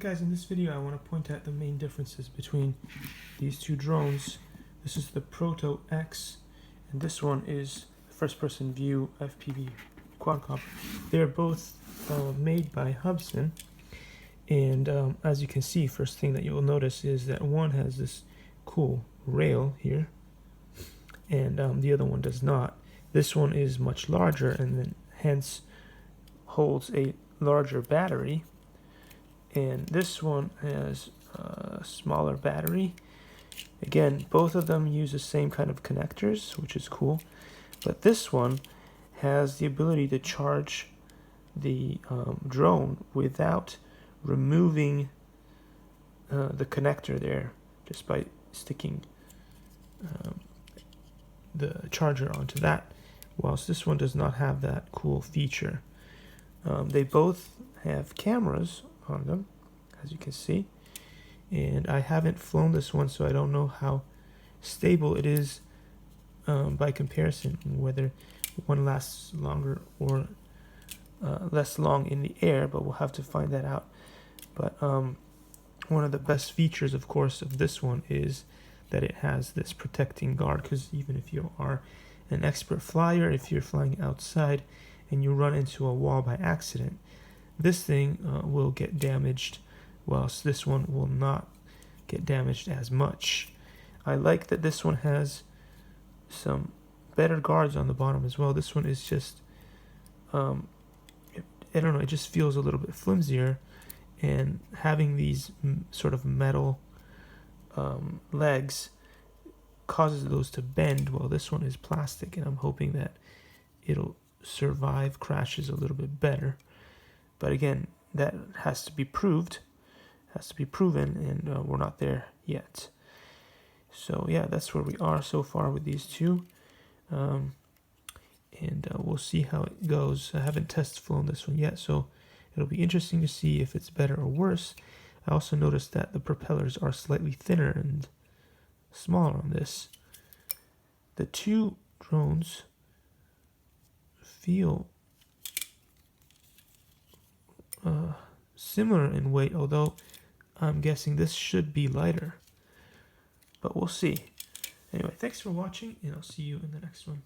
Guys, in this video I want to point out the main differences between these two drones. This is the Proto X and this one is the first person view FPV quadcopter. They're both made by Hubsan, and as you can see, first thing that you'll notice is that one has this cool rail here and the other one does not. This one is much larger and then hence holds a larger battery, and this one has a smaller battery. Again, both of them use the same kind of connectors, which is cool, but this one has the ability to charge the drone without removing the connector there, just by sticking the charger onto that, whilst this one does not have that cool feature. They both have cameras on them, as you can see, and I haven't flown this one, so I don't know how stable it is by comparison, whether one lasts longer or less long in the air, but we'll have to find that out. But one of the best features, of course, of this one is that it has this protecting guard, because even if you are an expert flyer, if you're flying outside and you run into a wall by accident, this thing will get damaged, whilst this one will not get damaged as much. I like that this one has some better guards on the bottom as well. This one is just, I don't know, it just feels a little bit flimsier, and having these sort of metal legs causes those to bend, while this one is plastic, and I'm hoping that it'll survive crashes a little bit better. But again, that has to be proved, and we're not there yet. So yeah, that's where we are so far with these two, and we'll see how it goes. I haven't test flown this one yet, so it'll be interesting to see if it's better or worse. I also noticed that the propellers are slightly thinner and smaller on this. The two drones feel similar in weight, although I'm guessing this should be lighter, but we'll see. Anyway, thanks for watching, and I'll see you in the next one.